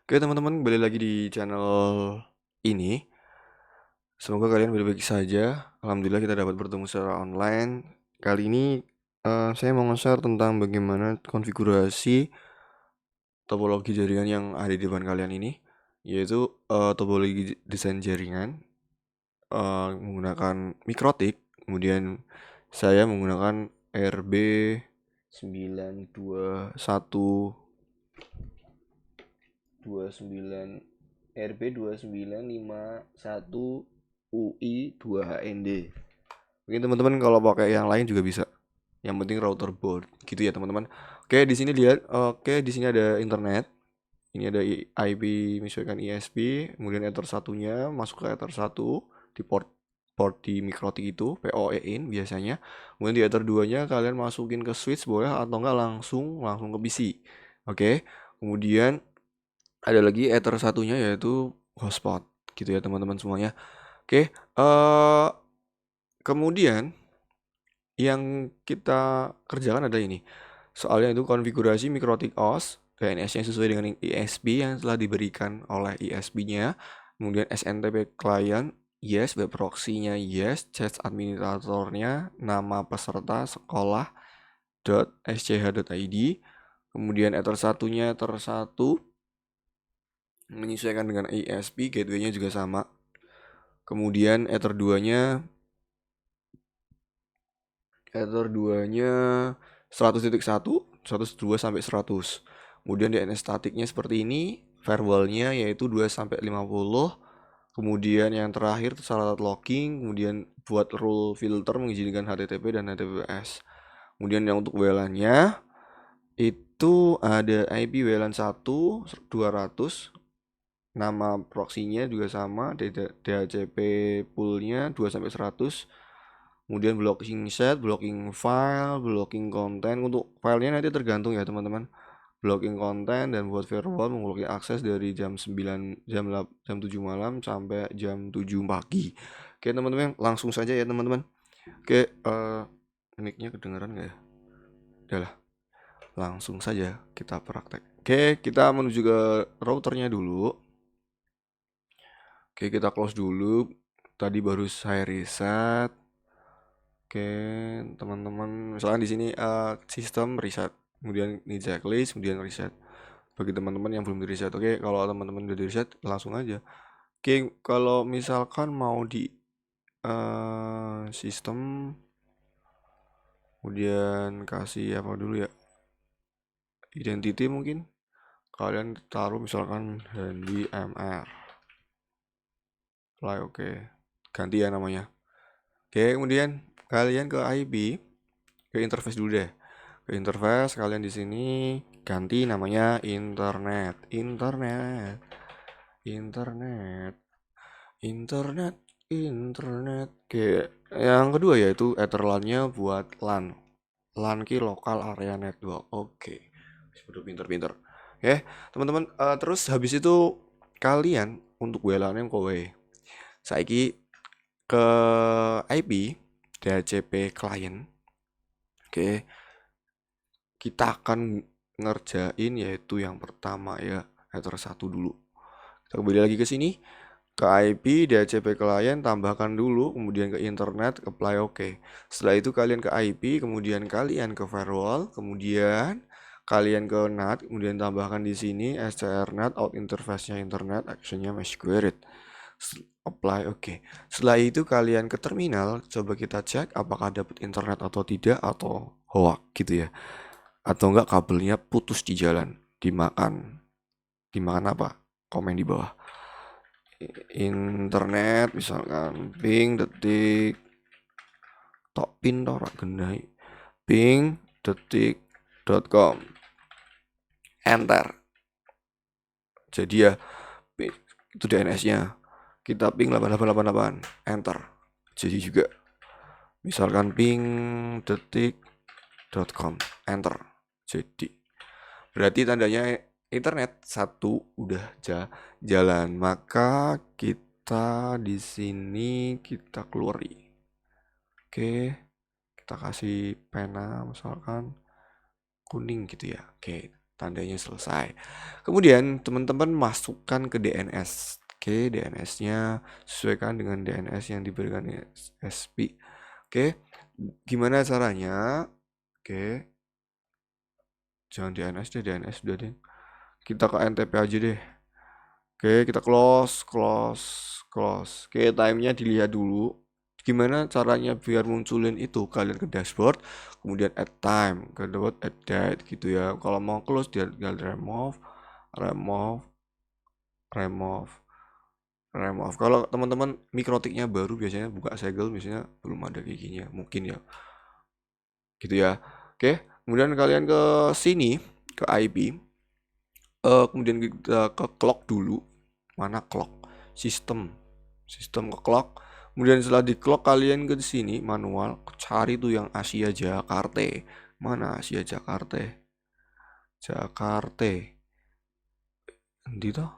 Oke teman-teman, kembali lagi di channel ini. Semoga kalian baik-baik saja. Alhamdulillah kita dapat bertemu secara online. Kali ini saya mau nge-share tentang bagaimana konfigurasi topologi jaringan yang ada di depan kalian ini, yaitu topologi desain jaringan menggunakan mikrotik. Kemudian saya menggunakan RB951 UI2HND. Mungkin teman-teman kalau pakai yang lain juga bisa. Yang penting router board gitu ya teman-teman. Oke, di sini lihat. Oke, di sini ada internet. Ini ada IP misalkan ISP, kemudian ether satunya masuk ke ether 1 di port di mikrotik itu PoE in biasanya. Kemudian di ether 2-nya kalian masukin ke switch boleh atau enggak langsung ke PC. Oke. Kemudian ada lagi ether satunya yaitu hotspot gitu ya teman-teman semuanya. Oke, kemudian yang kita kerjakan adalah ini. Soalnya itu konfigurasi mikrotik OS DNS yang sesuai dengan ISP yang telah diberikan oleh ISP-nya. Kemudian SNTP client, yes, web proxy-nya yes, chat administratornya, nama peserta sekolah .sch.id. Kemudian ether satunya ether 1 menyesuaikan dengan ISP, gateway-nya juga sama. Kemudian ether 2-nya 100.1, 102 sampai 100. Kemudian DNS statiknya seperti ini, firewall-nya yaitu 2 sampai 50. Kemudian yang terakhir syarat logging, kemudian buat rule filter mengizinkan HTTP dan HTTPS. Kemudian yang untuk WLAN-nya itu ada IP WLAN 1 200, nama proxy-nya juga sama, DHCP pool-nya 2 sampai 100. Kemudian blocking set, blocking file, blocking konten. Untuk filenya nanti tergantung ya teman-teman. Blocking konten dan buat firewall memblokir akses dari jam 9 jam 7 malam sampai jam 7 pagi. Oke teman-teman, langsung saja ya teman-teman. Oke, mic-nya kedengaran nggak ya? Udahlah, langsung saja kita praktek. Oke, kita menuju ke routernya dulu. Oke, kita close dulu. Tadi baru saya reset. Oke, teman-teman, misalkan di sini sistem reset, kemudian ini checklist, kemudian reset. Bagi teman-teman yang belum di reset, oke, kalau teman-teman udah di reset, langsung aja. Oke, kalau misalkan mau di sistem, kemudian kasih apa dulu ya, identity mungkin, kalian taruh misalkan handy mr, apply, oke, ganti ya namanya. Oke, kemudian kalian ke IP, ke interface dulu deh. Ke interface kalian di sini ganti namanya internet. Oke, yang kedua yaitu Etherlan-nya buat LAN. LAN ki lokal area network. Oke. Sudah pinter-pinter. Oke, teman-teman, terus habis itu kalian untuk WLAN yang kowe saiki ke IP DHCP client. Oke, kita akan ngerjain yaitu yang pertama ya, ether 1 dulu. Kita kembali lagi ke sini, ke IP DHCP client, tambahkan dulu, kemudian ke internet, apply oke. Setelah itu kalian ke IP, kemudian kalian ke firewall, kemudian kalian ke NAT, kemudian tambahkan di sini strNAT, out interface-nya internet, action-nya mesh query. Apply oke. Setelah itu kalian ke terminal, coba kita cek apakah dapat internet atau tidak, atau hoax gitu ya, atau enggak kabelnya putus di jalan, dimakan apa, komen di bawah. Internet misalkan ping detik tok pin tok genai ping detik.com, enter. Jadi ya itu DNS-nya, kita ping 8888, enter. Jadi juga misalkan ping detik.com, enter. Jadi berarti tandanya internet 1 udah jalan, maka kita di sini kita keluar. Oke, kita kasih pena misalkan kuning gitu ya. Oke, tandanya selesai. Kemudian teman-teman masukkan ke DNS. Oke, DNS-nya sesuaikan dengan DNS yang diberikan SP. Oke, gimana caranya? Oke, jangan DNS deh, DNS udah deh. Kita ke NTP aja deh. Oke, kita close. Oke, time-nya dilihat dulu. Gimana caranya biar munculin itu? Kalian ke dashboard, kemudian add time, ke dashboard add date gitu ya. Kalau mau close dia tinggal remove. Kalau teman-teman mikrotiknya baru biasanya buka segel biasanya belum ada kayak gini ya, mungkin ya. Gitu ya. Oke, kemudian kalian ke sini ke IP. Kemudian kita ke clock dulu. Mana clock? Sistem ke clock. Kemudian setelah di clock kalian ke sini manual cari tuh yang Asia Jakarta. Mana Asia Jakarta? Ini toh?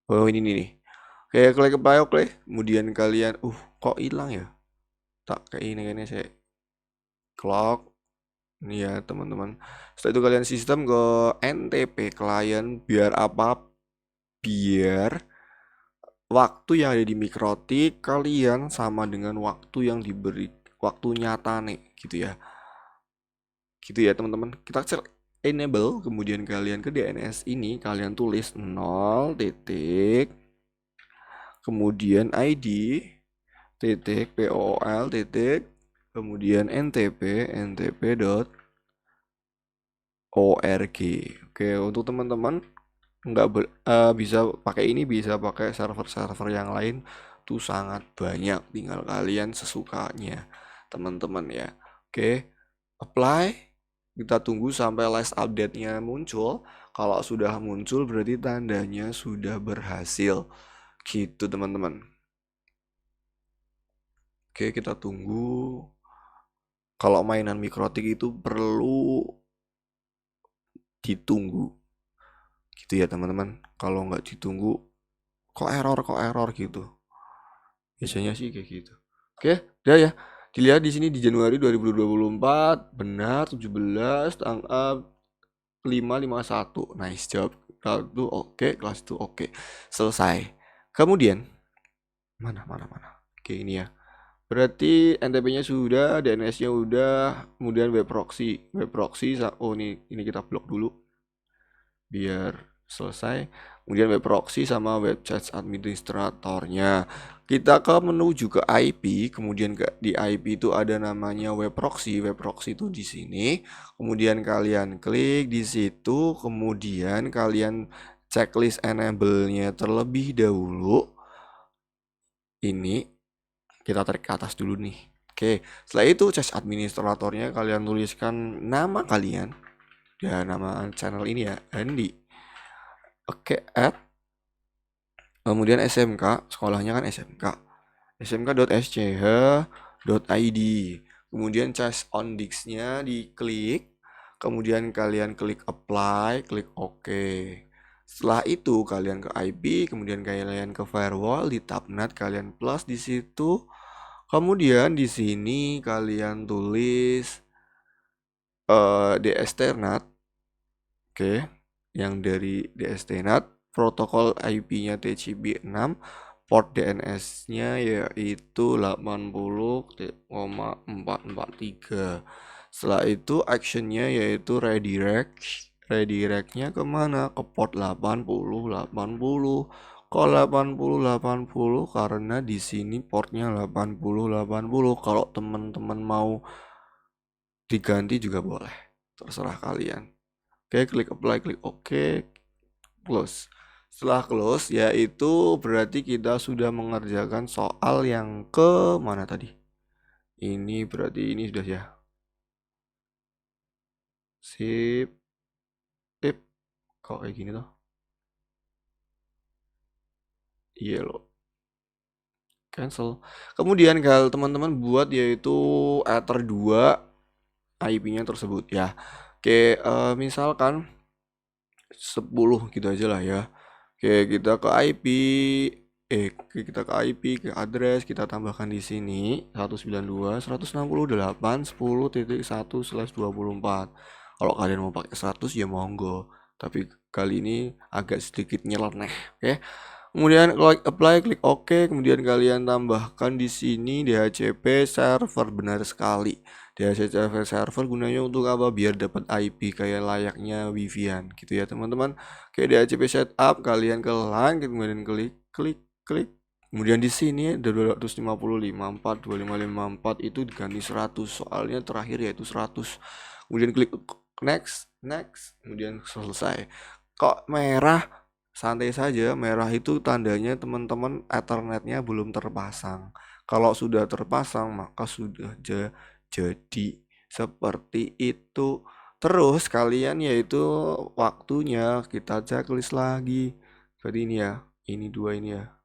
Oh, ini nih. Oke, klik apply oke. Kemudian kalian kok hilang ya? Tak kayak ini saya clock. Ini ya, teman-teman. Setelah itu kalian sistem ke NTP klien biar apa? Biar waktu yang ada di mikrotik kalian sama dengan waktu yang diberi waktu nyata nih, gitu ya teman-teman. Kita enable, kemudian kalian ke DNS ini kalian tulis 0 titik kemudian ID titik POL titik kemudian ntp.org. Oke, untuk teman-teman nggak bisa pakai ini, bisa pakai server-server yang lain tuh sangat banyak, tinggal kalian sesukanya teman-teman ya. Oke, apply, kita tunggu sampai last update-nya muncul. Kalau sudah muncul berarti tandanya sudah berhasil gitu teman-teman. Oke, kita tunggu. Kalau mainan mikrotik itu perlu ditunggu gitu ya teman-teman. Kalau nggak ditunggu kok error gitu. Biasanya sih kayak gitu. Oke, udah ya. Dilihat di sini di Januari 2024 benar 17 tanggal 551. Nice job. Kelas itu oke, kelas itu oke. Selesai. Kemudian mana. Oke, ini ya. Berarti NTP-nya sudah, DNS-nya udah, kemudian web proxy. Oh ini kita blok dulu biar selesai. Kemudian web proxy sama web chat administratornya. Kita ke menuju ke IP, kemudian di IP itu ada namanya web proxy. Web proxy itu di sini. Kemudian kalian klik di situ, kemudian kalian checklist enable-nya terlebih dahulu. Ini kita tarik ke atas dulu nih. Oke, setelah itu chat administratornya kalian tuliskan nama kalian. Ya, nama channel ini ya, Andi. Oke, kemudian SMK, sekolahnya kan SMK. smk.sch.id. Kemudian cas on disk-nya diklik. Kemudian kalian klik apply, klik OK. Setelah itu kalian ke IP, kemudian kalian ke firewall, di tabnet kalian plus di situ. Kemudian di sini kalian tulis DSTNAT. Oke, yang dari DSTNAT, protokol IP-nya TCP/6, port DNS-nya yaitu 80,443. Setelah itu action-nya yaitu redirect-nya kemana? Ke port 8080. Kok 8080? Karena di sini portnya 8080. Kalau teman-teman mau diganti juga boleh, terserah kalian. Oke, klik apply, klik OK, close. Setelah close, yaitu berarti kita sudah mengerjakan soal yang ke mana tadi? Ini berarti ini sudah ya. Sip. Kok kayak gini toh? Iya loh. Cancel. Kemudian kalau teman-teman buat yaitu ether 2 IP-nya tersebut ya. Oke, misalkan 10 gitu aja lah ya. Oke, kita ke IP, ke address, kita tambahkan di sini 192.168.10.1/24. Kalau kalian mau pakai 100 ya monggo, tapi kali ini agak sedikit nyeleneh. Oke. Kemudian klik OK, kemudian kalian tambahkan di sini DHCP server. Benar sekali. DHCP server gunanya untuk apa? Biar dapat IP kayak layaknya wifi-an gitu ya teman-teman. Oke, DHCP setup, kalian ke LAN, kemudian klik. Kemudian di sini ada 255.42554 itu diganti 100, soalnya terakhir yaitu 100. Kemudian klik next, kemudian selesai. Kok merah? Santai saja, merah itu tandanya teman-teman Ethernetnya belum terpasang. Kalau sudah terpasang maka sudah jadi seperti itu. Terus kalian yaitu waktunya kita checklist lagi. Jadi ini ya, ini dua ini ya.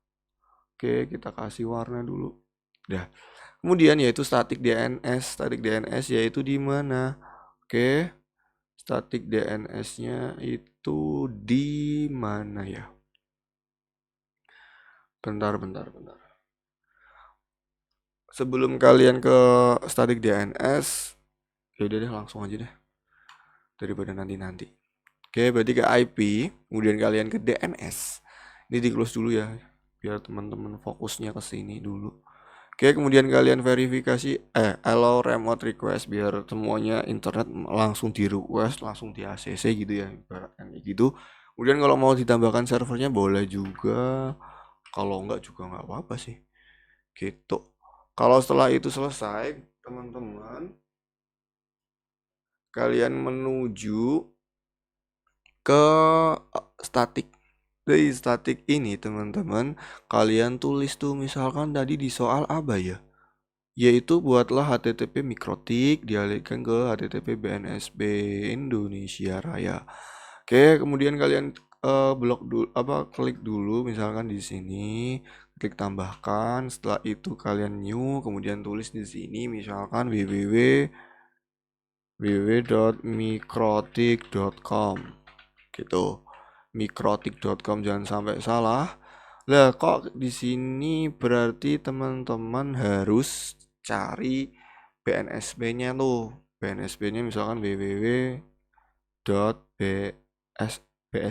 Oke, kita kasih warna dulu. Dah. Kemudian yaitu static DNS. Static DNS yaitu di mana? Oke. Static DNS-nya itu di mana ya? Bentar. Sebelum kalian ke static DNS, ya udah deh langsung aja deh. Daripada nanti. Oke, berarti ke IP, kemudian kalian ke DNS. Ini di close dulu ya, biar teman-teman fokusnya ke sini dulu. Oke, kemudian kalian verifikasi allow remote request biar semuanya internet langsung di request, langsung di ACC gitu ya, ibaratkan gitu. Kemudian kalau mau ditambahkan servernya boleh juga, kalau enggak juga enggak apa-apa sih. Gitu. Kalau setelah itu selesai, teman-teman, kalian menuju ke static. Dari static ini teman-teman, kalian tulis tuh misalkan tadi di soal apa ya? Yaitu buatlah HTTP mikrotik dialihkan ke HTTP BNSB Indonesia Raya. Oke, kemudian kalian blok dulu klik dulu misalkan di sini, klik tambahkan, setelah itu kalian new, kemudian tulis di sini misalkan www.mikrotik.com gitu. Mikrotik.com, jangan sampai salah. Lah kok di sini berarti teman-teman harus cari BNSB-nya tuh. BNSB-nya misalkan www.bs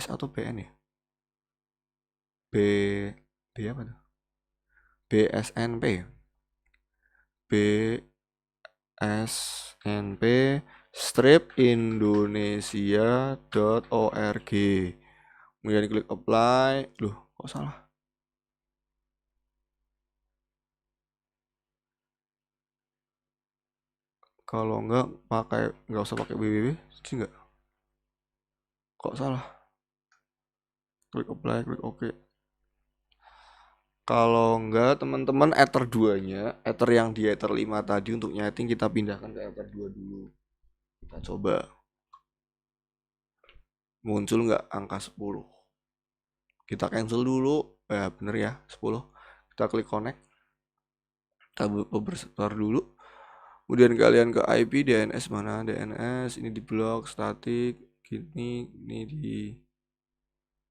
atau BN ya? B B apa tuh? BSNP. BSNP strip indonesia.org. Kemudian klik apply. Loh, kok salah? Kalau enggak usah pakai www sih enggak? Kok salah? Klik apply, klik OK. Kalau enggak teman-teman ether 2-nya, ether yang di ether 5 tadi untuk nyeting kita pindahkan ke ether 2 dulu. Kita coba. Muncul enggak angka 10? Kita cancel dulu. Bener ya, 10. Kita klik connect. Kita bersetor dulu. Kemudian kalian ke IP DNS mana? DNS ini di blok static gini,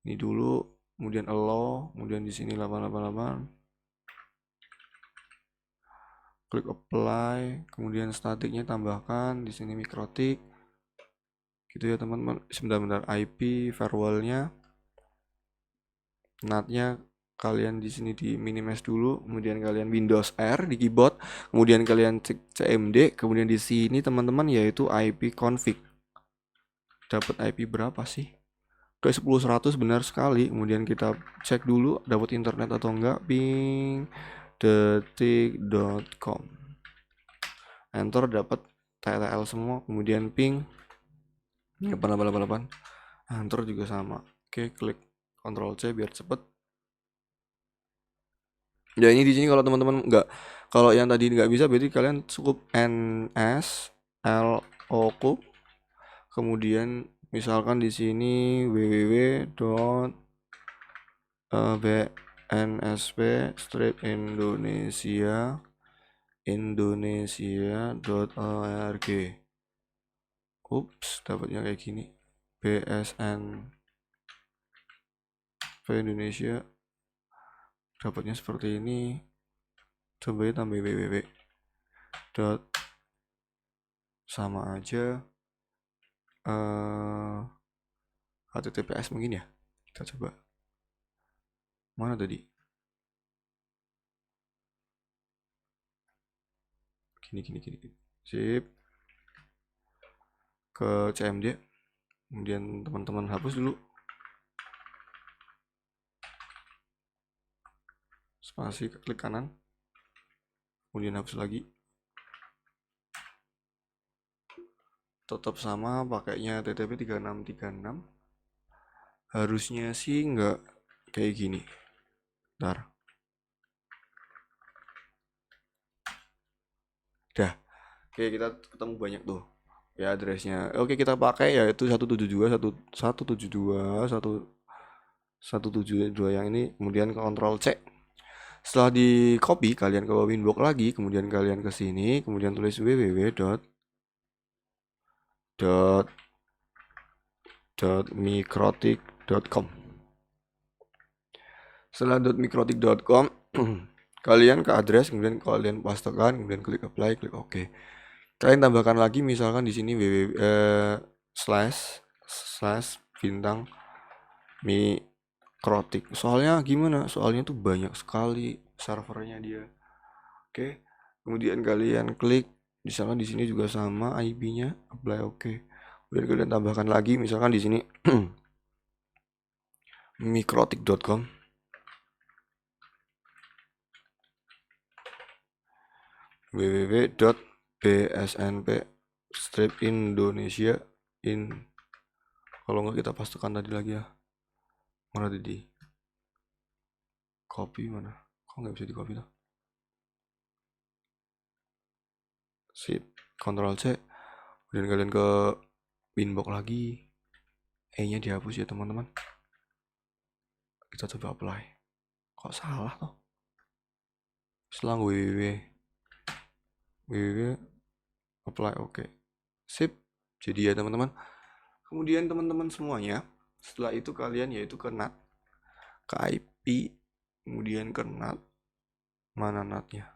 ini dulu, kemudian allow, kemudian di sini 888. Klik apply, kemudian statiknya tambahkan di sini mikrotik. Gitu ya teman-teman. Sebentar IP firewallnya. NAT-nya kalian di sini di minimize dulu, kemudian kalian Windows R di keyboard, kemudian kalian cek CMD, kemudian di sini teman-teman yaitu IP config. Dapat IP berapa sih? Kayak 10.100 benar sekali. Kemudian kita cek dulu dapat internet atau enggak. Ping detik.com. Enter, dapat TTL semua. Kemudian ping 8888. Enter juga sama. Oke, klik Ctrl C biar cepet. Ya ini di sini kalau teman-teman enggak, kalau yang tadi nggak bisa berarti kalian cukup ns locup, kemudian misalkan di sini www.bnsp-indonesia.org. Ups, dapatnya kayak gini. BSNP Indonesia dapatnya seperti ini. Coba ya tambah www. Sama aja. HTTPS mungkin ya. Kita coba. Mana tadi? Gini. Sip. Ke CMD. Kemudian teman-teman hapus dulu. Spasi, klik kanan. Kemudian hapus lagi. Tetap sama pakainya TTP 3636. Harusnya sih nggak kayak gini. Bentar. Dah. Oke, kita ketemu banyak tuh. Ya addressnya. Oke, kita pakai yaitu 172 yang ini, kemudian Ctrl C. Setelah di copy, kalian ke Winbox lagi, kemudian kalian ke sini, kemudian tulis www.mikrotik.com. Setelah .mikrotik.com, kalian ke address, kemudian kalian pastekan, kemudian klik apply, klik OK. Kalian tambahkan lagi misalkan di sini slash bintang mikrotik. Soalnya gimana? Soalnya tuh banyak sekali servernya dia. Oke. Kemudian kalian klik, misalkan di sini juga sama IP-nya, apply OK. Kemudian kalian tambahkan lagi misalkan di sini mikrotik.com. www.bsnp-indonesia kalau nggak kita pastikan tadi lagi ya. Mana tadi? Copy mana? Kok nggak bisa di copy tuh? Sip, Ctrl C. Kemudian kalian ke Winbox lagi. E-nya dihapus ya teman-teman. Kita coba apply. Kok salah tuh? Selang www apply OK. Sip. Jadi ya teman-teman. Kemudian teman-teman semuanya, setelah itu kalian yaitu ke NAT, ke IP, kemudian ke NAT. Mana NAT-nya?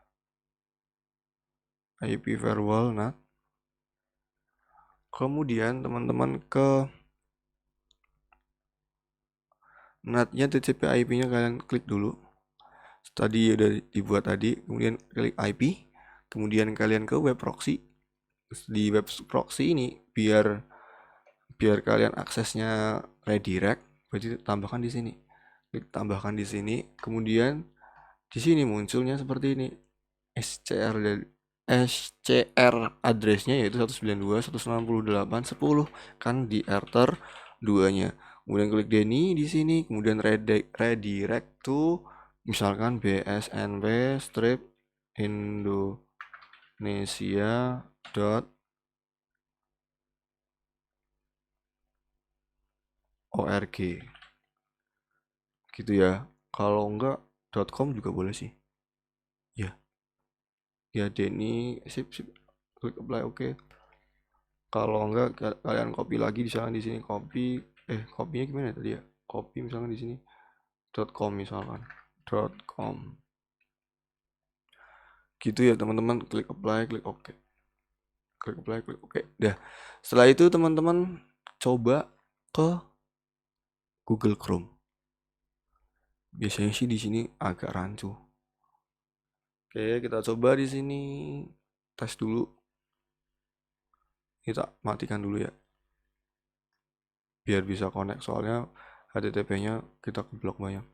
IP firewall NAT. Kemudian teman-teman ke NAT-nya, TCP IP-nya kalian klik dulu. Tadi udah dibuat tadi, kemudian klik IP, kemudian kalian ke web proxy. Di web proxy ini biar kalian aksesnya redirect, berarti tambahkan di sini. Klik tambahkan di sini, kemudian di sini munculnya seperti ini. SCR addressnya yaitu 192.168.10 kan di enter 2-nya. Kemudian klik Deni di sini, kemudian redirect to misalkan bsnp strip indonesia.org gitu ya. Kalau enggak .com juga boleh sih ya. Deni, sip, klik apply OK. Kalau enggak kalian copy lagi di sana, di sini copy, copy-nya gimana tadi ya? Copy misalkan di sini .com misalkan .com gitu ya teman-teman. Klik apply, klik OK, klik apply, klik OK. Dah, setelah itu teman-teman coba ke Google Chrome. Biasanya sih di sini agak rancu. Oke, kita coba di sini tes dulu. Kita matikan dulu ya, biar bisa connect, soalnya HTTP-nya kita keblok banyak.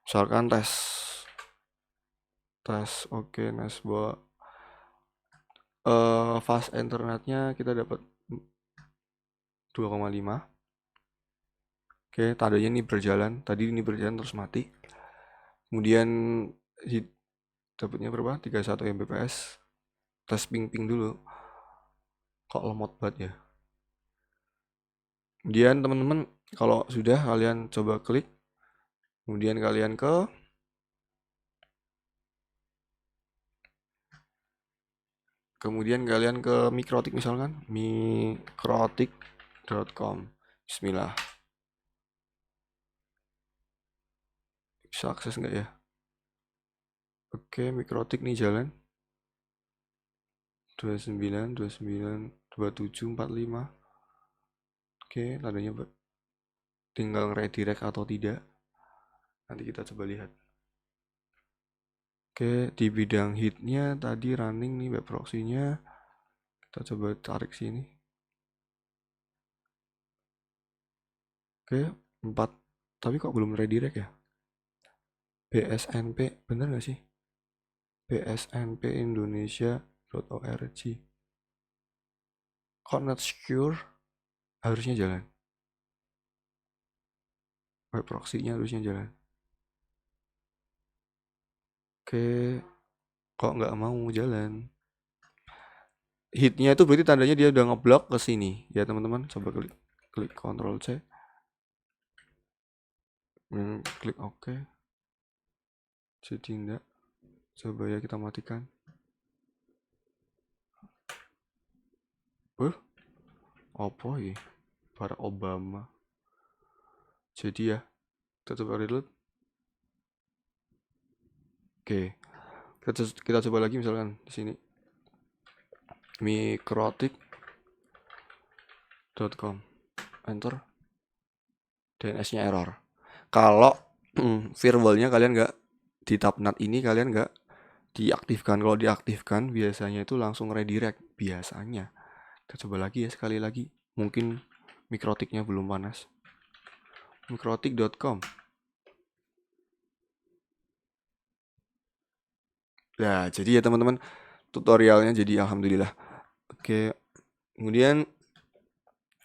Misalkan tes oke, bahwa fast internetnya kita dapat 2,5. Oke, tandanya ini berjalan. Tadi ini berjalan terus mati. Kemudian dapatnya berapa? 31 Mbps. Tes ping dulu. Kok lemot banget ya. Kemudian teman-teman kalau sudah, kalian coba klik. Kemudian kalian ke Mikrotik misalkan, mikrotik.com. Bismillah. Bisa akses nggak ya? Oke, Mikrotik nih jalan 29 27 45. Oke, tandanya tinggal redirect atau tidak. Nanti kita coba lihat. Oke, di bidang hitnya tadi running nih web proxy-nya. Kita coba tarik sini. Oke, 4. Tapi kok belum redirect ya? BSNP, bener gak sih? bsnpindonesia.org. Kok not secure? Harusnya jalan. Web proxy-nya harusnya jalan. Oke, kok nggak mau jalan? Hitnya itu berarti tandanya dia udah ngeblok ke sini. Ya teman-teman, coba klik Ctrl C. Klik OK. Jadi enggak. Coba ya kita matikan. Apa ya? Barack Obama. Jadi ya, kita coba reload. Oke. Kita coba lagi misalkan di sini. Mikrotik.com. Enter. DNS-nya error. Kalau firewall-nya kalian nggak di tabnet ini kalian nggak diaktifkan. Kalau diaktifkan biasanya itu langsung redirect biasanya. Kita coba lagi ya sekali lagi. Mungkin mikrotiknya belum panas. Mikrotik.com. Nah, jadi ya teman-teman tutorialnya jadi alhamdulillah. Oke. Kemudian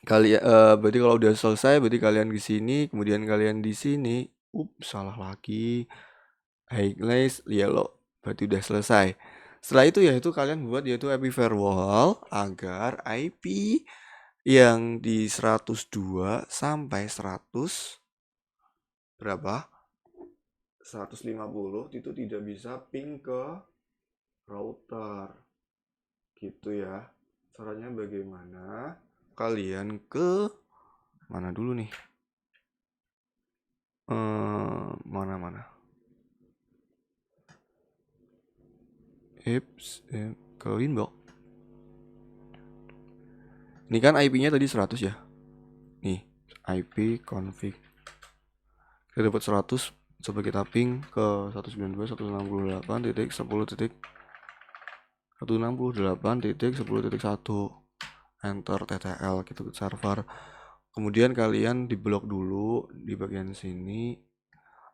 kalian berarti kalau udah selesai berarti kalian di sini, kemudian kalian di sini. Salah lagi. Highlight yellow. Berarti udah selesai. Setelah itu ya itu kalian buat yaitu IP firewall agar IP yang di 102 sampai 100 berapa? 150 itu tidak bisa ping ke router. Gitu ya. Caranya bagaimana? Kalian ke mana dulu nih? Mana? Ke inbox. Ini kan IP-nya tadi 100 ya. Nih, IP config. Kita dapat 100, coba kita ping ke 192.168.10.1. Enter TTL gitu ke server. Kemudian kalian diblok dulu di bagian sini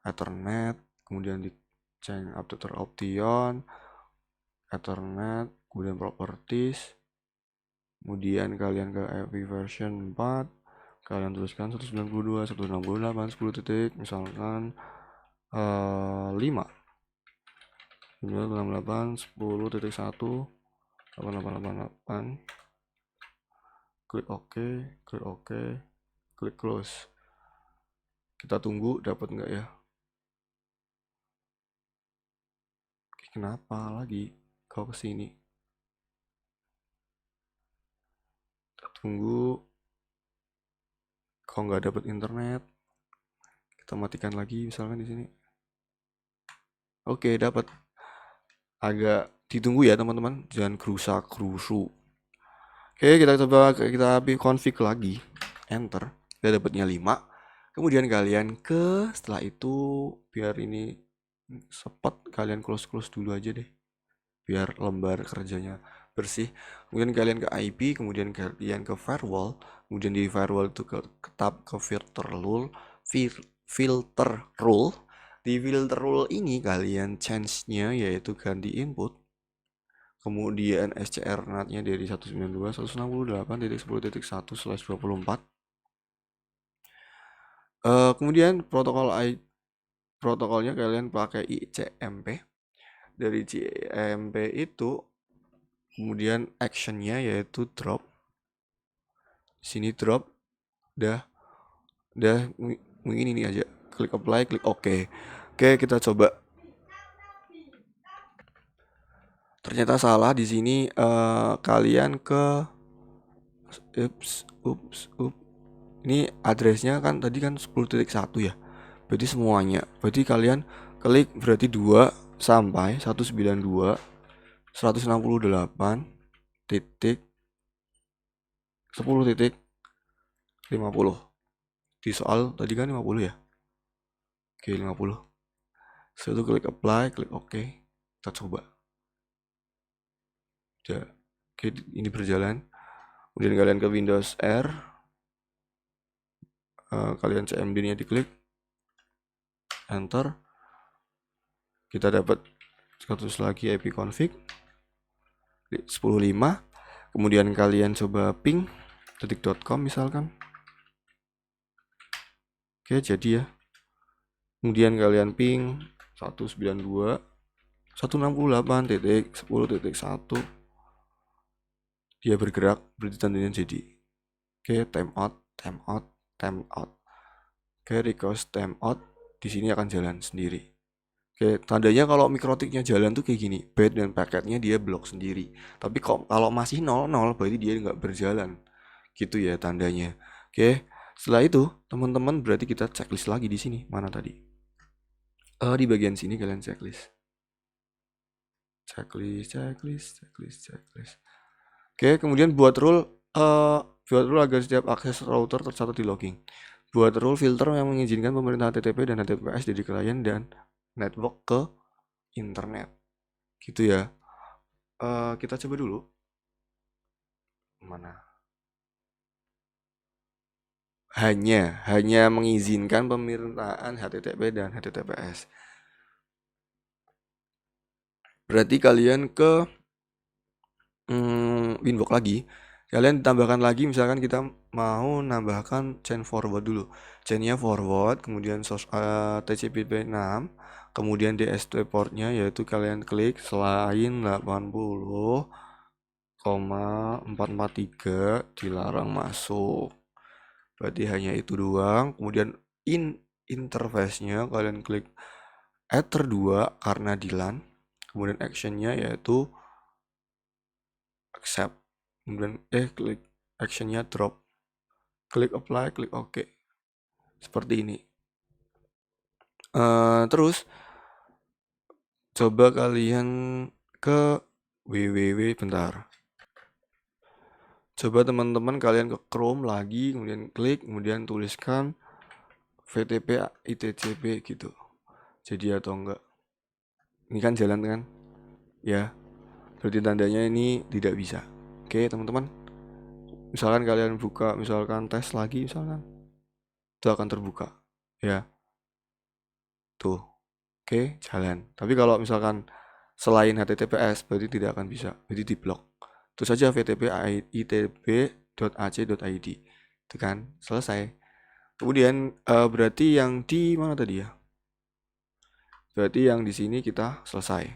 Ethernet, kemudian di change updater option, Ethernet, kemudian properties, kemudian kalian ke IP version 4, kalian tuliskan 192, 168, 10 titik, misalkan 5, 968, 10.1, 8888, klik OK, klik close. Kita tunggu dapat nggak ya? Kenapa lagi kau kesini? Kita tunggu. Kau nggak dapat internet. Kita matikan lagi misalkan di sini. Oke, dapat. Agak ditunggu ya teman-teman, jangan kerusu. Oke, kita coba kita config lagi. Enter. Kita dapatnya 5. Kemudian kalian setelah itu biar ini sepet kalian close dulu aja deh. Biar lembar kerjanya bersih. Kemudian kalian ke IP, kemudian kalian ke firewall, kemudian di firewall itu ke tab ke filter rule. Di filter rule ini kalian change-nya yaitu ganti input. Kemudian SCR NAT-nya dari 192.168.10.1/24. Kemudian protokolnya kalian pakai ICMP. Dari CMP itu kemudian actionnya yaitu drop. Sini drop. Udah mungkin ini aja. Klik apply, klik OK. Oke, kita coba. Ternyata salah di sini. Kalian ke ini addressnya kan tadi kan 10.1 ya. Berarti semuanya. Berarti kalian klik berarti 2 sampai 192 168 titik 10 titik 50. Di soal tadi kan 50 ya. Oke, 50. Setelah itu klik apply, klik OK. Kita coba. Udah. Oke, ini berjalan. Kemudian kalian ke Windows R. Kalian cmd-nya diklik. Enter. Kita dapat status lagi ipconfig 10.5. Kemudian kalian coba ping .com misalkan. Oke, jadi ya. Kemudian kalian ping 192.168.10.1. Dia bergerak, berarti tandanya jadi. Oke, timeout. Oke, request timeout. Di sini akan jalan sendiri. Oke, tandanya kalau mikrotiknya jalan tuh kayak gini. Byte dan paketnya dia blok sendiri. Tapi kalau masih 00, berarti dia nggak berjalan. Gitu ya tandanya. Oke, setelah itu teman-teman berarti kita checklist lagi di sini. Mana tadi? Di bagian sini kalian checklist. Checklist. Oke, kemudian buat rule agar setiap akses router tercatat di logging. Buat rule filter yang mengizinkan pemerintah HTTP dan HTTPS dari klien dan network ke internet. Gitu ya. Kita coba dulu. Mana? Hanya mengizinkan pemerintahan HTTP dan HTTPS. Berarti kalian ke Winbox lagi. Kalian tambahkan lagi, misalkan kita mau nambahkan chain forward dulu. Chainnya forward, kemudian source TCP/IP 6, kemudian DST portnya yaitu kalian klik selain 80,443 dilarang masuk. Berarti hanya itu doang. Kemudian interface-nya kalian klik Ether 2 karena di LAN. Kemudian action-nya yaitu accept. Kemudian klik action-nya drop. Klik apply, klik OK. Seperti ini. Terus coba kalian ke bentar. Coba teman-teman kalian ke Chrome lagi, kemudian klik, kemudian tuliskan VTP ITCP gitu. Jadi atau enggak? Ini kan jalan kan? Ya. Berarti tandanya ini tidak bisa. Oke, teman-teman. Misalkan kalian buka, misalkan tes lagi misalkan. Itu akan terbuka. Ya. Tuh. Oke, jalan. Tapi kalau misalkan selain HTTPS berarti tidak akan bisa. Jadi diblok. Itu saja VTP itb.ac.id. Itu kan selesai. Kemudian berarti yang di mana tadi ya? Berarti yang di sini kita selesai.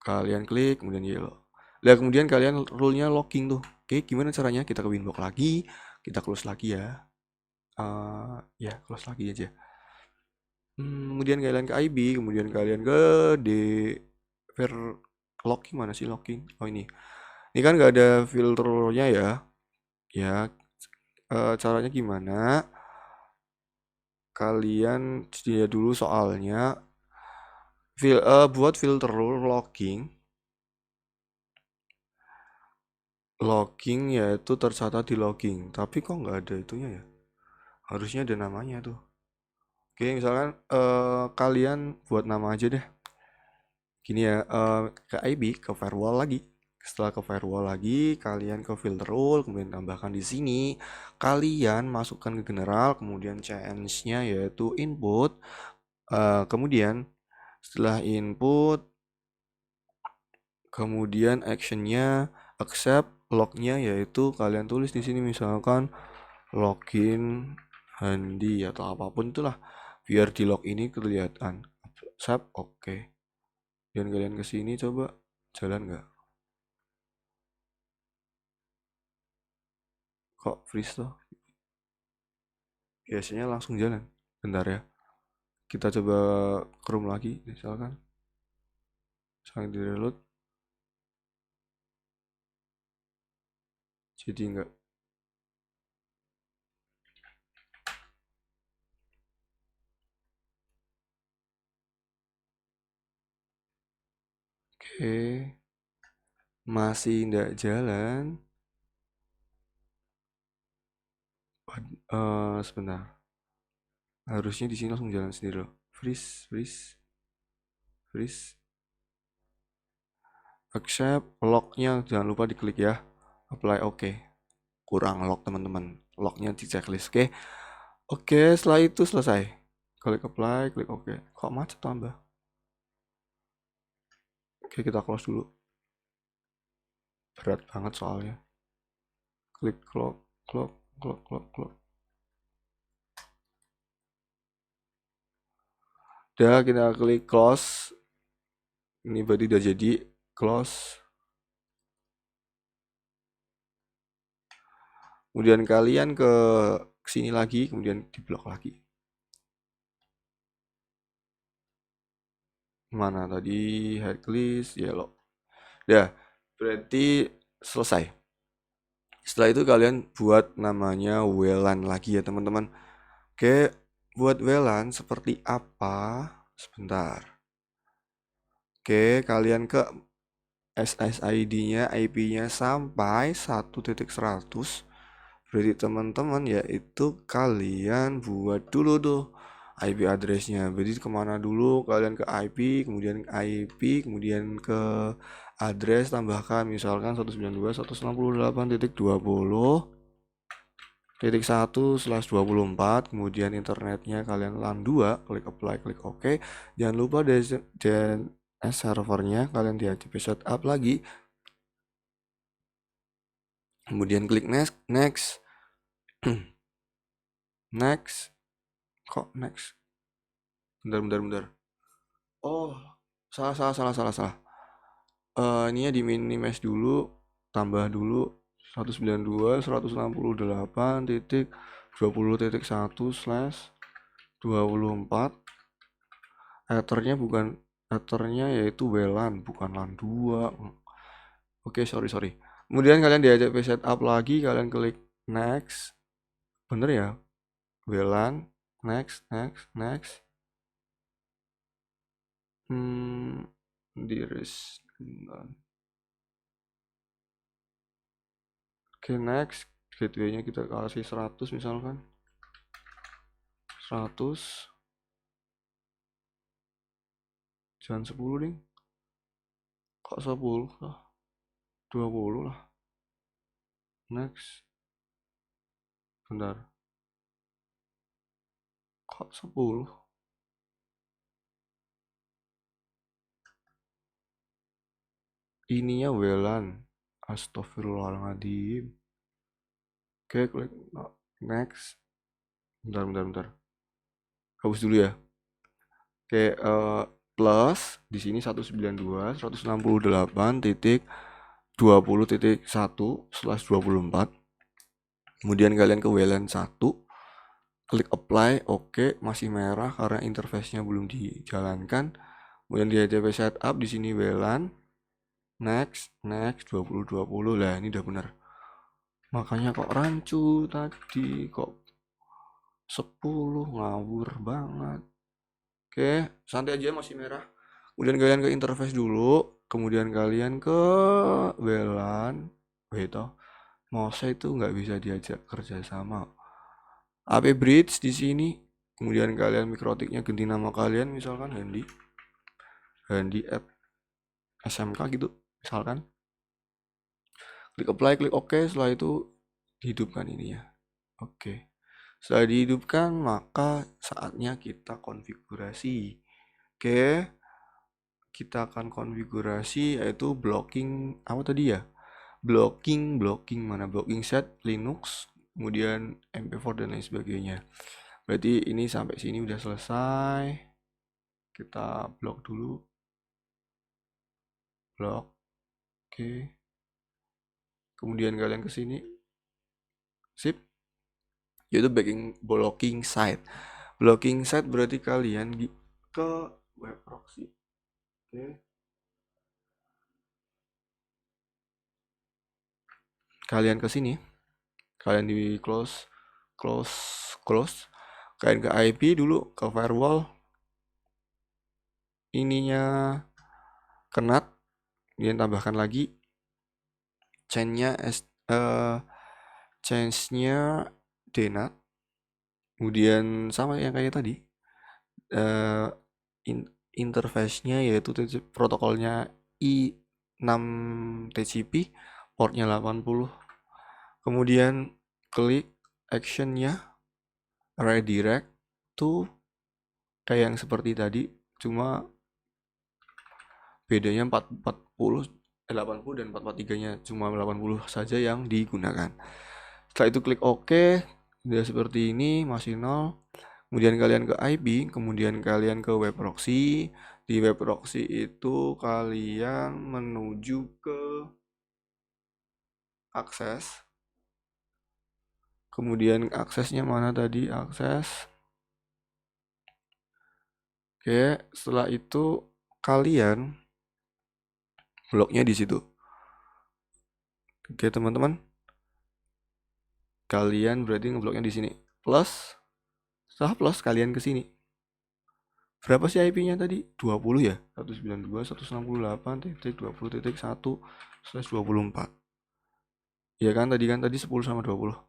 Kalian klik kemudian yellow. Nah, kemudian kalian rule-nya locking tuh. Oke, gimana caranya? Kita ke Winbox lagi, kita close lagi ya. Ya, close lagi aja. Kemudian kalian ke IB, kemudian kalian ke ver locking, mana sih locking? Oh ini. Ini kan nggak ada filternya ya. Ya, caranya gimana? Kalian lihat dulu soalnya. Buat filter locking. Logging yaitu tercatat di logging, tapi kok nggak ada itunya ya? Harusnya ada namanya tuh. Oke, misalkan kalian buat nama aja deh. Gini ya, ke IB, ke firewall lagi. Setelah ke firewall lagi, kalian ke filter rule, kemudian tambahkan di sini. Kalian masukkan ke general, kemudian change-nya yaitu input. Kemudian setelah input, kemudian action-nya accept, log-nya yaitu kalian tulis di sini misalkan login Handi atau apapun itulah biar di log ini kelihatan. Accept, oke. Dan kalian kesini coba jalan nggak? Kok freeze tuh? Biasanya langsung jalan. Bentar ya. Kita coba Chrome lagi misalkan. Misalkan di reload. Jadi nggak. Oke. Masih nggak jalan. Sebentar. Harusnya di sini langsung jalan sendiri loh. Freeze. Accept, locknya jangan lupa diklik ya. Apply, oke. Kurang lock teman-teman. Locknya di checklist, oke. Oke, setelah itu selesai. Klik apply, klik oke. Kok macet tambah? Oke, kita close dulu. Berat banget soalnya. Klik clock. Udah, kita klik close. Ini berarti udah jadi close. Kemudian kalian ke sini lagi, kemudian diblok lagi. Mana tadi head list yellow. Ya, berarti selesai. Setelah itu kalian buat namanya WLAN lagi ya teman-teman. Oke, buat WLAN seperti apa? Sebentar. Oke, kalian ke SSID-nya, IP-nya sampai 1.100. Berarti teman-teman yaitu kalian buat dulu tuh IP address-nya. Berarti kemana dulu? Kalian ke IP, kemudian IP, kemudian ke address, tambahkan misalkan 192.168.20.1/24, kemudian internetnya kalian LAN 2, klik apply, klik OK. Jangan lupa DNS servernya kalian di HTTP setup lagi. Kemudian klik next. Next. Kok next? Bentar. Oh, salah. Ininya di minimize dulu, tambah dulu 192.168.20.1/24. Ethernya yaitu WLAN, bukan LAN 2. Oke, sorry. Kemudian kalian di HTTP setup lagi, kalian klik next. Bener ya? WLAN, next. Oke, next. Gateway-nya kita kasih 100 misalkan. 100. Jangan 10 nih. Kok 10 lah? 20 lah. Next. Bentar. Kok 10? Ininya WLAN. Astagfirullahaladzim. Oke, klik next. Bentar. Hapus dulu ya. Oke, plus di sini 192.168.20.1/24. Kemudian kalian ke WLAN 1, klik apply, oke, masih merah karena interface-nya belum dijalankan. Kemudian di HTTP setup di sini WLAN, next 2020 lah, ini udah bener. Makanya kok rancu tadi, kok 10, ngawur banget. Oke, santai aja, masih merah. Kemudian kalian ke interface dulu, kemudian kalian ke WLAN. Mouse itu nggak bisa diajak kerjasama. AP bridge di sini. Kemudian kalian mikrotiknya ganti nama kalian, misalkan Handi app SMK gitu, misalkan. Klik apply, klik OK. Setelah itu dihidupkan ini ya. Oke. Setelah dihidupkan, maka saatnya kita konfigurasi. Oke. Kita akan konfigurasi yaitu blocking apa tadi ya? Blocking mana? Blocking set Linux, kemudian MP4 dan lain sebagainya. Berarti ini sampai sini udah selesai. Kita blok dulu. Blok. Oke. Kemudian kalian ke sini. Sip. Yaitu blocking site. Blocking site berarti kalian ke web proxy. Oke. Kalian ke sini. Kalian di close. Kalian ke IP dulu, ke firewall. Ininya kenat, kemudian tambahkan lagi change-nya DNAT. Kemudian sama yang kayak tadi, eh, interface-nya yaitu protokolnya i6TCP, portnya 80. Kemudian klik action-nya redirect to kayak yang seperti tadi, cuma bedanya 440, 80 dan 443-nya cuma 80 saja yang digunakan. Setelah itu klik OK, sudah seperti ini, masih 0. Kemudian kalian ke IP, kemudian kalian ke web proxy. Di web proxy itu kalian menuju ke akses. Kemudian aksesnya mana tadi? Akses. Oke, setelah itu kalian bloknya di situ. Oke, teman-teman. Kalian berarti ngebloknya di sini. Plus, setelah plus kalian ke sini. Berapa sih IP-nya tadi? 20 ya? 192.168.20.1/24. Iya kan tadi 10 sama 20.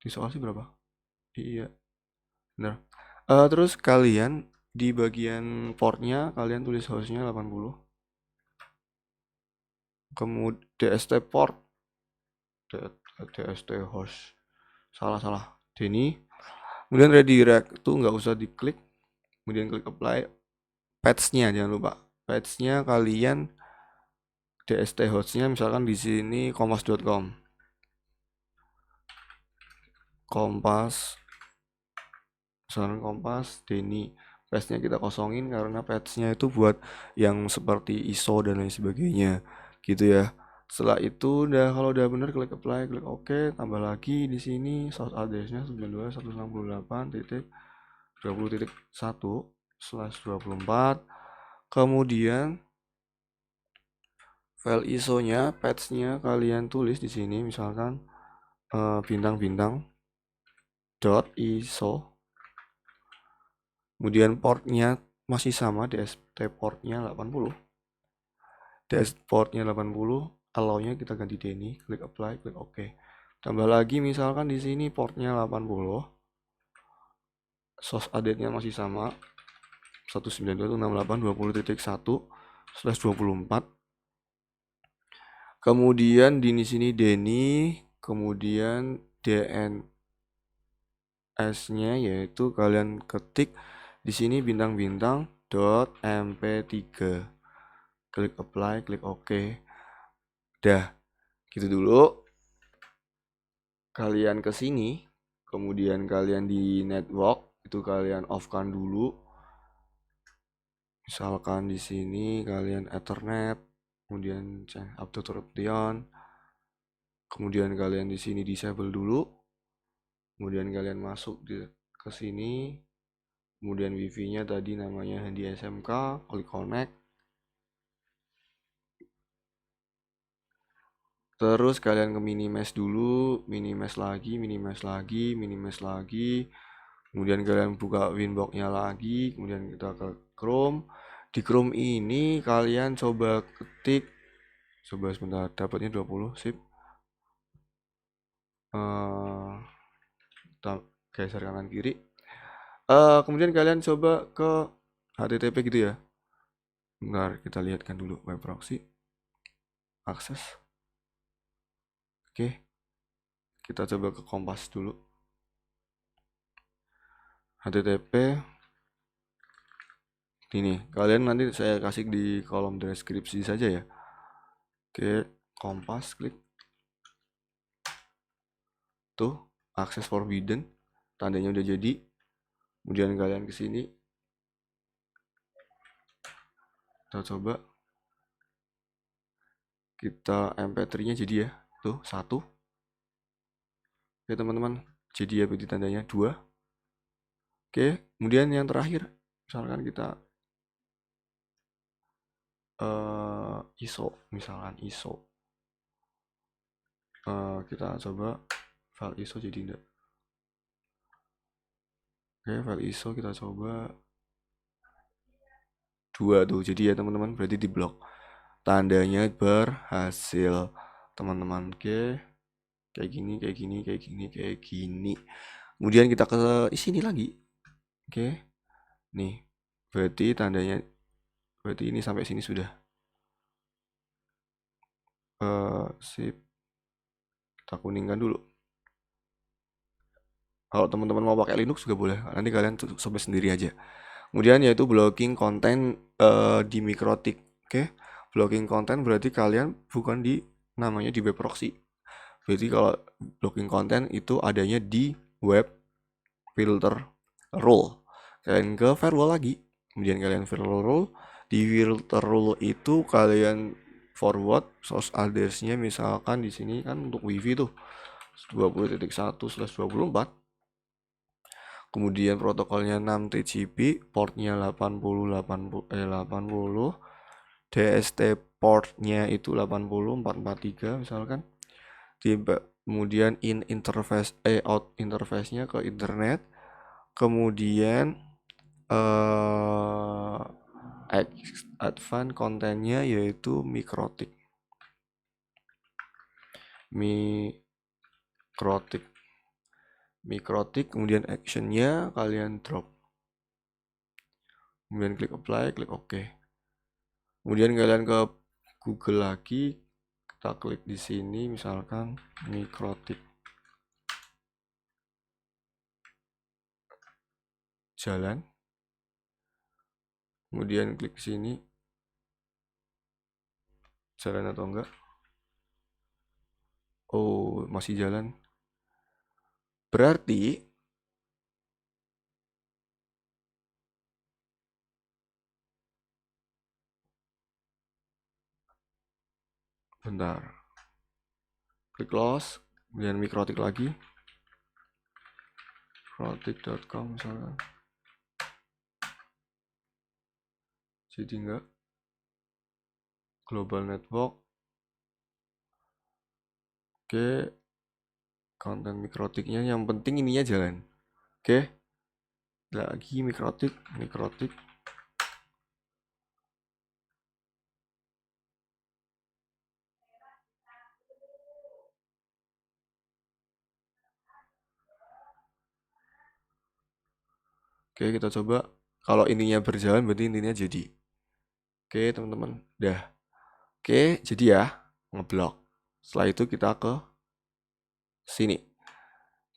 Di soal sih berapa? Iya, benar. Terus kalian di bagian portnya kalian tulis hostnya 80. Kemudian DST port, DST host. Salah. Ini. Kemudian redirect tuh nggak usah diklik. Kemudian klik apply. Patch-nya jangan lupa. Patch-nya kalian DST hostnya misalkan di sini kompas.com. Misalkan Kompas, Denny. Patch-nya kita kosongin karena patch-nya itu buat yang seperti ISO dan lain sebagainya. Gitu ya. Setelah itu kalau udah bener klik apply, klik OK, tambah lagi di sini source address-nya 92.168.20.1/24. Kemudian file ISO-nya, patch-nya kalian tulis di sini misalkan bintang-bintang .iso. Kemudian portnya masih sama, DST portnya 80. DST portnya 80, allow-nya kita ganti Denny, klik apply, klik OK. Tambah lagi misalkan di sini portnya 80. Source address-nya masih sama, 192.168.20.1/24. Kemudian di sini Denny, kemudian DNS-nya yaitu kalian ketik di sini bintang-bintang.mp3. Klik apply, klik OK. Dah, gitu dulu. Kalian ke sini, kemudian kalian di network itu kalian off-kan dulu. Misalkan di sini kalian Ethernet, kemudian update on. Kemudian kalian di sini disable dulu. Kemudian kalian masuk ke sini. Kemudian wifi-nya tadi namanya Handy SMK, klik connect. Terus kalian ke minimesh dulu, minimesh lagi. Kemudian kalian buka Winbox-nya lagi, kemudian kita ke Chrome. Di Chrome ini kalian coba ketik, coba sebentar, dapatnya 20, sip. Kita geser kanan kiri. Kemudian kalian coba ke HTTP gitu ya. Bentar, kita lihatkan dulu web proxy. Akses. Oke. Kita coba ke Kompas dulu. HTTP. Ini, kalian nanti saya kasih di kolom deskripsi saja ya. Oke, Kompas, klik. Tuh, akses forbidden. Tandanya udah jadi. Kemudian kalian ke sini. Kita coba. Kita MP3-nya jadi ya. Tuh, 1. Oke, teman-teman. Jadi ya berarti tandanya 2. Oke, kemudian yang terakhir. Misalkan kita ISO, misalkan ISO. Kita coba file ISO jadi enggak. Oke, file ISO kita coba 2 tuh. Jadi ya teman-teman berarti di blok. Tandanya berhasil teman-teman. Oke, kayak gini. Kemudian kita ke sini lagi. Oke. Nih. Berarti tandanya, berarti ini sampai sini sudah. Sip. Kita kuningkan dulu. Kalau teman-teman mau pakai Linux juga boleh. Nanti kalian coba sendiri aja. Kemudian yaitu blocking konten di Mikrotik. Oke. Blocking konten berarti kalian bukan di namanya di web proxy. Berarti kalau blocking konten itu adanya di web filter rule. Kalian ke firewall lagi. Kemudian kalian firewall rule. Di filter rule itu kalian forward source address-nya misalkan di sini kan untuk wifi tuh 20.1/24. Kemudian protokolnya 6TCP, portnya 80, DST portnya itu 80443 misalkan. Kemudian in interface out interface-nya ke internet. Kemudian advance kontennya yaitu Mikrotik. Mikrotik, kemudian actionnya kalian drop. Kemudian klik apply, klik OK. Kemudian kalian ke Google lagi, kita klik di sini misalkan Mikrotik jalan. Kemudian klik sini, jalan atau enggak? Oh, masih jalan. Berarti bentar. Klik close, kemudian Mikrotik lagi. Mikrotik.com misalkan. Jadi enggak. Global network. Oke. Konten Mikrotiknya yang penting ininya jalan. Oke. Lagi Mikrotik. Oke, kita coba. Kalau ininya berjalan berarti intinya jadi. Oke, teman-teman. Dah. Oke, jadi ya ngeblok. Setelah itu kita ke sini.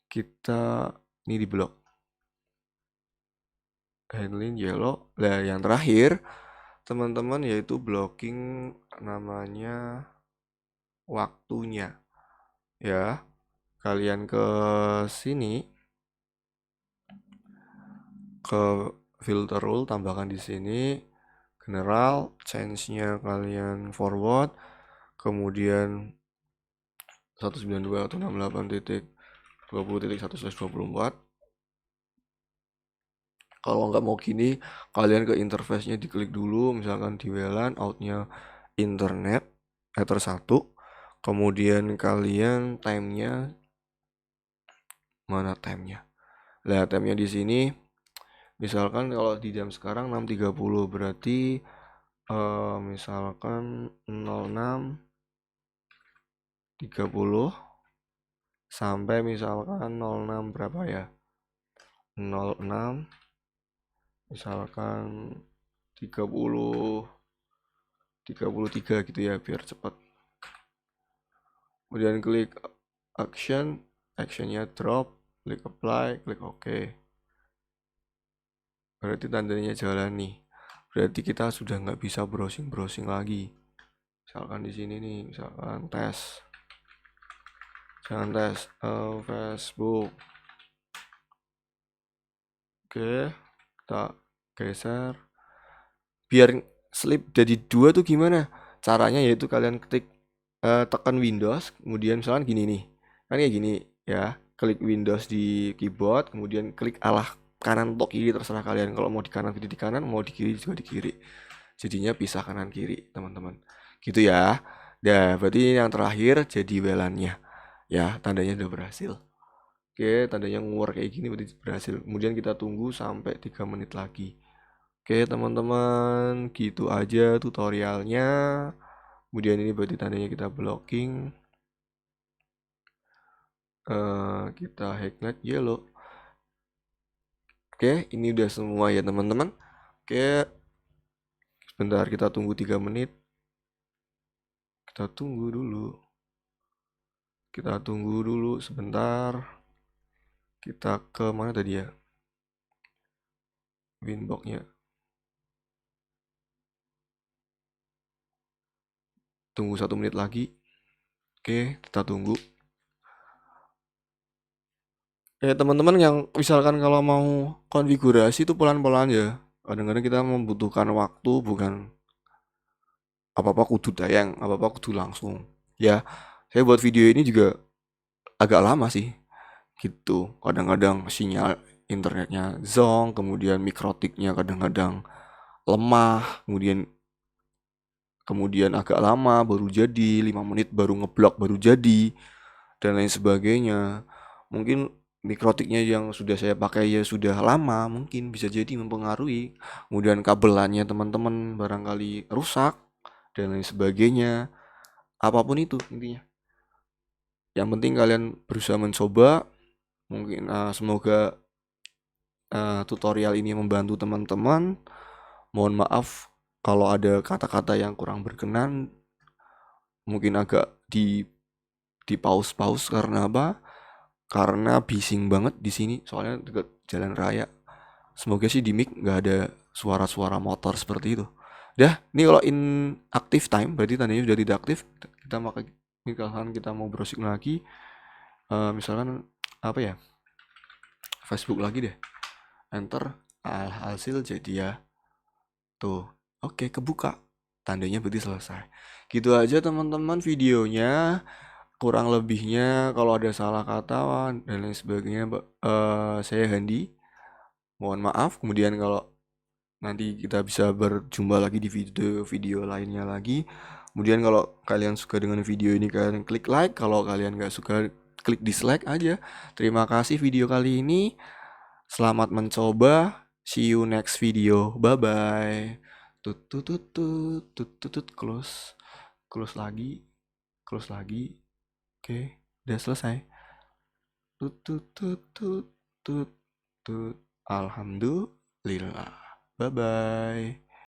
Kita ini di blok. Handling yellow. Nah, yang terakhir teman-teman yaitu blocking namanya waktunya. Ya. Kalian ke sini ke filter rule, tambahkan di sini general, change-nya kalian forward, kemudian 192.168.20.1/24. Kalau nggak mau gini, kalian ke interface-nya diklik dulu, misalkan di WLAN, out-nya internet, ether 1, kemudian kalian time-nya, mana time-nya? Nah, time-nya di sini, misalkan kalau di jam sekarang 6.30, berarti misalkan 06.30 sampai misalkan 06 berapa ya? 06 misalkan 33 gitu ya biar cepat. Kemudian klik actionnya drop, klik apply, klik OK. Berarti tandanya jalan nih. Berarti kita sudah nggak bisa browsing lagi. Misalkan di sini nih, misalkan tes, jangan tes Facebook. Oke, kita geser. Biar slip jadi 2 tuh gimana? Caranya yaitu kalian ketik tekan Windows, kemudian misalkan gini nih. Kan kayak gini ya. Klik Windows di keyboard, kemudian klik arah kanan atau kiri terserah kalian. Kalau mau di kanan jadi di kanan, mau di kiri juga di kiri. Jadinya pisah kanan kiri, teman-teman. Gitu ya. Nah, berarti yang terakhir jadi WLAN-nya. Ya, tandanya udah berhasil. Oke, tandanya nguar kayak gini berarti berhasil. Kemudian kita tunggu sampai 3 menit lagi. Oke, teman-teman, gitu aja tutorialnya. Kemudian ini berarti tandanya kita blocking. Kita hacknet yellow. Oke, ini udah semua ya teman-teman. Oke, sebentar kita tunggu 3 menit. Kita tunggu dulu. Kita tunggu dulu sebentar. Kita ke mana tadi ya? Winbox-nya. Tunggu 1 menit lagi. Oke, kita tunggu. Teman-teman yang misalkan kalau mau konfigurasi itu pelan-pelan ya. Kadang-kadang kita membutuhkan waktu, bukan apa-apa kudu tayang, apa-apa kudu langsung. Ya, saya buat video ini juga agak lama sih. Gitu. Kadang-kadang sinyal internetnya zonk, kemudian mikrotiknya kadang-kadang lemah, kemudian agak lama baru jadi, 5 menit baru ngeblok baru jadi, dan lain sebagainya. Mungkin mikrotiknya yang sudah saya pakai ya sudah lama, mungkin bisa jadi mempengaruhi. Kemudian kabelannya teman-teman barangkali rusak dan lain sebagainya. Apapun itu intinya. Yang penting kalian berusaha mencoba. Mungkin semoga tutorial ini membantu teman-teman. Mohon maaf kalau ada kata-kata yang kurang berkenan. Mungkin agak di pause karena apa? Karena bising banget di sini, soalnya dekat jalan raya. Semoga sih di mic nggak ada suara-suara motor seperti itu. Dah, ini kalau inactive time berarti tandanya sudah tidak aktif. Kita misalkan kita mau browsing lagi, misalkan apa ya? Facebook lagi deh. Enter, alhasil jadi ya. Tuh, oke kebuka. Tandanya berarti selesai. Gitu aja teman-teman videonya. Kurang lebihnya kalau ada salah kata dan lain sebagainya, saya Handi. Mohon maaf. Kemudian kalau nanti kita bisa berjumpa lagi di video-video lainnya lagi. Kemudian kalau kalian suka dengan video ini, kalian klik like. Kalau kalian nggak suka, klik dislike aja. Terima kasih video kali ini. Selamat mencoba. See you next video. Bye bye. Tut tut tut tut tut tut, tut. Close. Close lagi. Close lagi. Oke, udah selesai. Tut tut tut tut tut tut. Alhamdulillah. Bye bye.